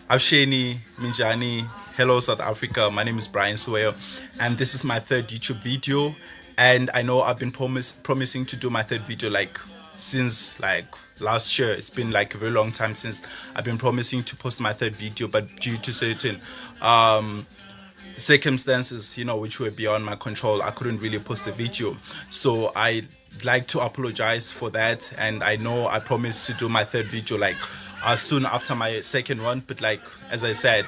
Absheni, Minjani, hello South Africa. My name is Brian Swayo, and this is my third YouTube video. And I know I've been promising to do my third video like since like last year. It's been like a very long time since I've been promising to post my third video, but due to certain circumstances, which were beyond my control, I couldn't really post the video. So I like to apologize for that, and I know I promised to do my third video like soon after my second one, but like as I said,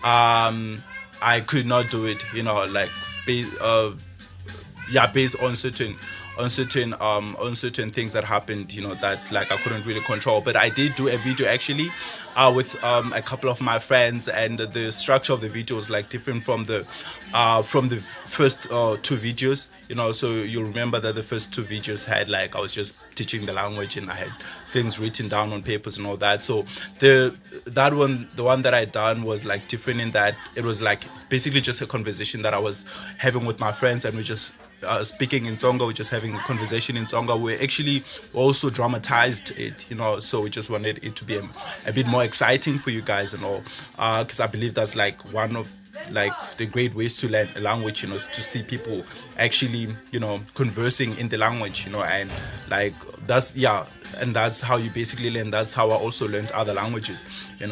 I could not do it, like based on certain things that happened, that like I couldn't really control. But I did do a video actually with a couple of my friends, and the structure of the video was like different from the first two videos, so you'll remember that the first two videos had like I was just teaching the language and I had things written down on papers and all that. So the one that I done was like different in that it was like basically just a conversation that I was having with my friends, and we just speaking in Tsonga, we're just having a conversation in Tsonga. We actually also dramatized it, so we just wanted it to be a bit more exciting for you guys and all, because I believe that's like one of like the great ways to learn a language, to see people actually, conversing in the language, and like that's and that's how you basically learn. That's how I also learned other languages,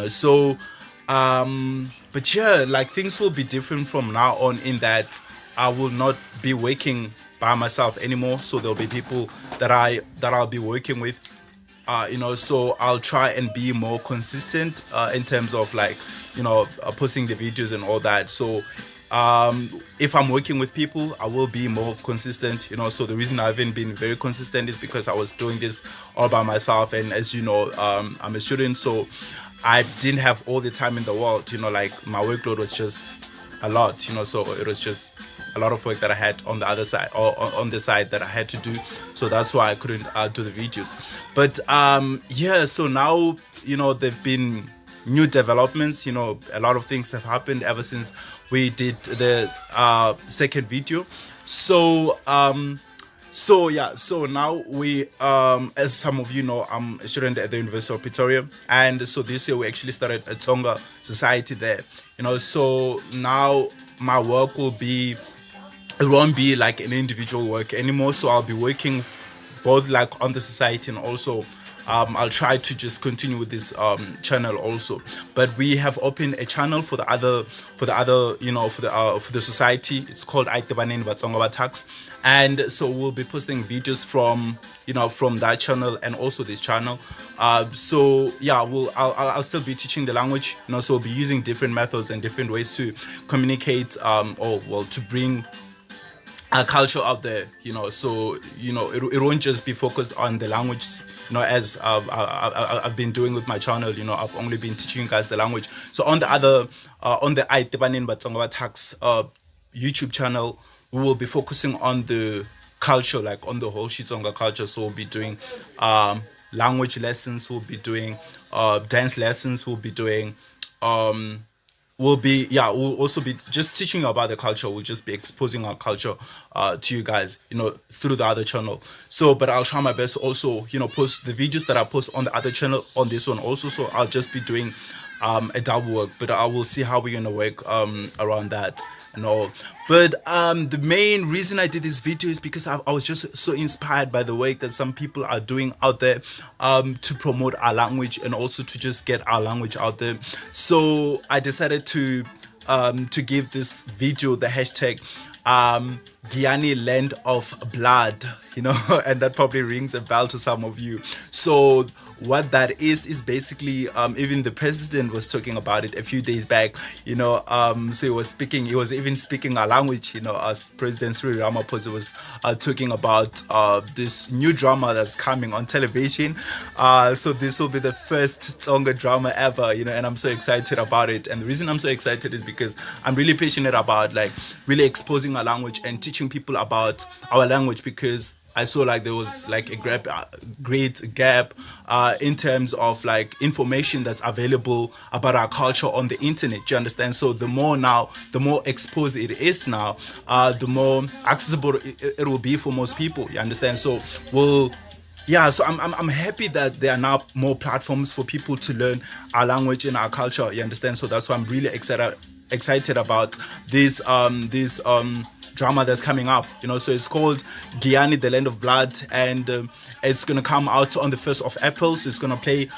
so but yeah, like things will be different from now on in that I will not be working by myself anymore. So there'll be people that I'll be working with, so I'll try and be more consistent in terms of like, posting the videos and all that. So if I'm working with people, I will be more consistent, so the reason I haven't been very consistent is because I was doing this all by myself, and as you know, I'm a student, so I didn't have all the time in the world, like my workload was just a lot, so it was just a lot of work that I had on the other side, or on the side that I had to do, so that's why I couldn't do the videos. But so now, there've been new developments, a lot of things have happened ever since we did the second video. So so now we, as some of you know, I'm a student at the University of Pretoria, and so this year we actually started a Tsonga society there, so now my work it won't be like an individual work anymore, so I'll be working both like on the society, and also I'll try to just continue with this channel also. But we have opened a channel for the other for the society. It's called Aitebaneni Batsonga Tax, and so we'll be posting videos from from that channel and also this channel. So yeah, I'll still be teaching the language, so we'll be using different methods and different ways to communicate, or well, to bring our culture out there, so it won't just be focused on the language, as I've been doing with my channel. I've only been teaching you guys the language. So on the other on the Aitebaneni Batsonga Tax YouTube channel, we will be focusing on the culture, like on the whole Xitsonga culture. So we'll be doing language lessons, we'll be doing dance lessons, we'll be doing we'll also be just teaching you about the culture. We'll just be exposing our culture to you guys, through the other channel. So but I'll try my best to also, post the videos that I post on the other channel on this one also. So I'll just be doing a double work, but I will see how we're gonna work around that and all. But the main reason I did this video is because I was just so inspired by the work that some people are doing out there, to promote our language and also to just get our language out there. So I decided to give this video the hashtag Giyani Land of Blood, and that probably rings a bell to some of you. So what that is basically, even the president was talking about it a few days back, so he was even speaking our language, as President Sri Ramaphosa was talking about this new drama that's coming on television. So this will be the first Tsonga drama ever, and I'm so excited about it. And the reason I'm so excited is because I'm really passionate about like really exposing our language and teaching people about our language, because I saw like there was like a great gap in terms of like information that's available about our culture on the internet. Do you understand? So the more exposed it is now, the more accessible it will be for most people. You understand? So yeah, so I'm happy that there are now more platforms for people to learn our language and our culture, you understand. So that's why I'm really excited about this drama that's coming up, so it's called Guyana, the Land of Blood, and it's gonna come out on the 1st of April. So it's gonna play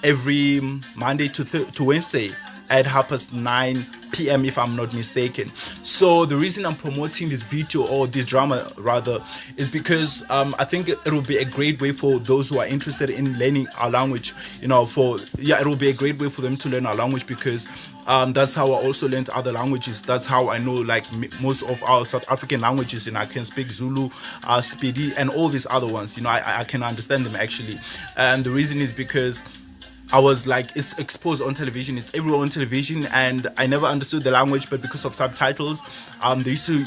every Monday to Wednesday at 9:30 p.m. if I'm not mistaken. So the reason I'm promoting this video, or this drama rather, is because I think it will be a great way for those who are interested in learning our language. It will be a great way for them to learn our language, because that's how I also learned other languages. That's how I know like most of our South African languages, and I can speak Zulu, Speedy, and all these other ones. I can understand them actually, and the reason is because I was like, it's exposed on television, it's everywhere on television, and I never understood the language, but because of subtitles, they used to,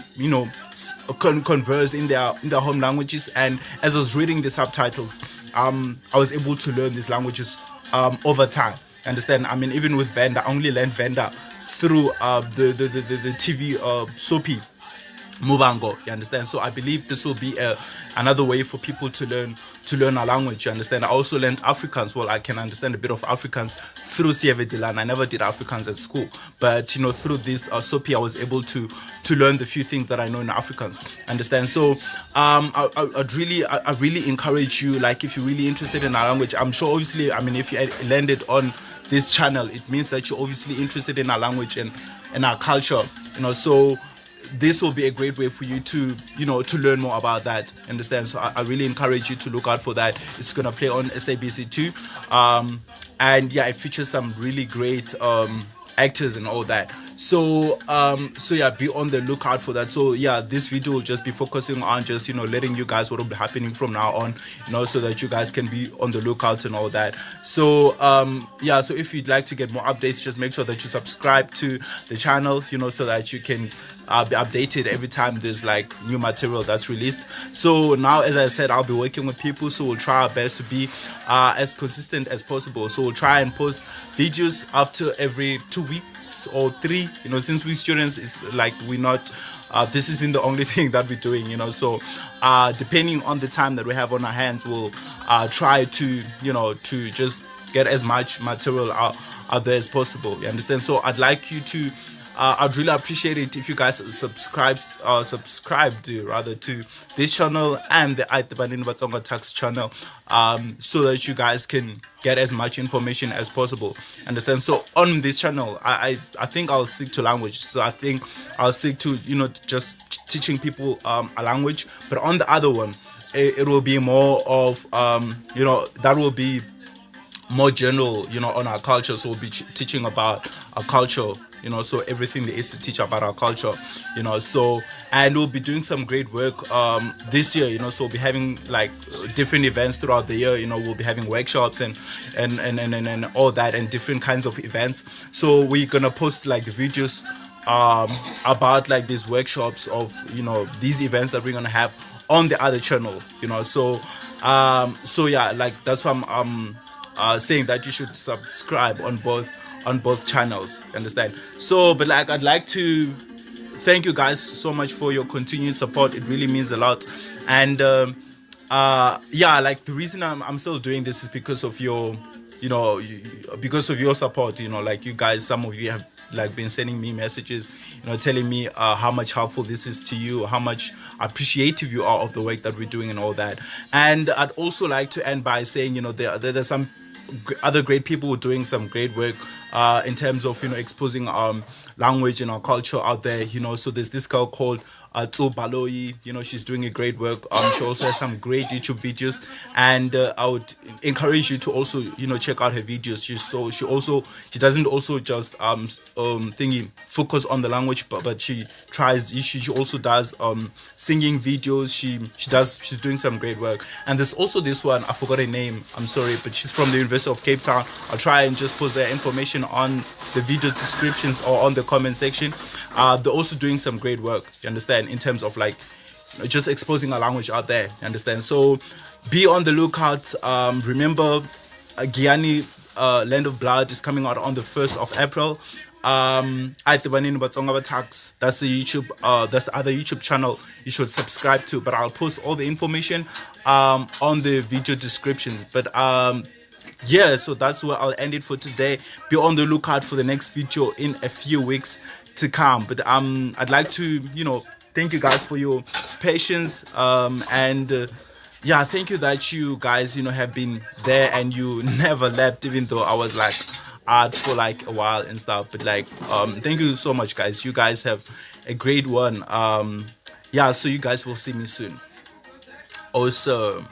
converse in their home languages, and as I was reading the subtitles, I was able to learn these languages over time. Understand? I mean, even with Venda, I only learned Venda through the TV soapy Mubango, you understand? So I believe this will be another way for people to learn our language, you understand? I also learned Afrikaans. Well, I can understand a bit of Afrikaans through Sieve Dilan. I never did Afrikaans at school, but through this Sopi, I was able to learn the few things that I know in Afrikaans, understand? So I really encourage you, like, if you're really interested in our language, I'm sure obviously, I mean, if you landed on this channel, it means that you're obviously interested in our language and our culture, so this will be a great way for you to learn more about that, understand? So I really encourage you to look out for that. It's gonna play on SABC2, and yeah, it features some really great actors and all that. So yeah, be on the lookout for that. So yeah, this video will just be focusing on just letting you guys what will be happening from now on, so that you guys can be on the lookout and all that. So yeah, so if you'd like to get more updates, just make sure that you subscribe to the channel, so that you can be updated every time there's like new material that's released. So now, as I said, I'll be working with people, so we'll try our best to be as consistent as possible. So we'll try and post videos after every 2 weeks or 3, since we students, it's like we're not this isn't the only thing that we're doing, so depending on the time that we have on our hands, we'll try to to just get as much material out there as possible, you understand? So I'd like you to I'd really appreciate it if you guys subscribe to this channel and the Banini Batsonga Tax channel, so that you guys can get as much information as possible, understand? So on this channel, I think I'll stick to language. So I think I'll stick to just teaching people a language, but on the other one, it will be more of that will be more general, on our culture. So we'll be teaching about our culture, so everything there is to teach about our culture, so, and we'll be doing some great work this year, so we'll be having like different events throughout the year, we'll be having workshops and all that, and different kinds of events. So we're gonna post like the videos about like these workshops of these events that we're gonna have on the other channel, so yeah, like that's why I'm saying that you should subscribe on both channels, understand? So, but like, I'd like to thank you guys so much for your continued support. It really means a lot. And yeah, like the reason I'm still doing this is because of your because of your support, like you guys, some of you have like been sending me messages, telling me how much helpful this is to you, how much appreciative you are of the work that we're doing and all that. And I'd also like to end by saying, there's some other great people who are doing some great work in terms of exposing language and our culture out there. So there's this girl called Tso Baloyi, she's doing a great work. She also has some great YouTube videos, and I would encourage you to also check out her videos. She doesn't also just focus on the language, but she also does singing videos. She's doing some great work. And there's also this one, I forgot her name, I'm sorry, but she's from the University of Cape Town. I'll try and just post their information on the video descriptions or on the comment section. They're also doing some great work, you understand, in terms of like just exposing our language out there, you understand? So be on the lookout. Remember, Guyana, Land of Blood is coming out on the 1st of April. I Tibanini Batsonga Tax. That's the YouTube. That's the other YouTube channel you should subscribe to. But I'll post all the information on the video descriptions. But yeah, so that's where I'll end it for today. Be on the lookout for the next video in a few weeks to come. But I'd like to thank you guys for your patience, and yeah, thank you that you guys have been there and you never left, even though I was like out for like a while and stuff. But like thank you so much, guys. You guys have a great one. Yeah, so you guys will see me soon. Awesome.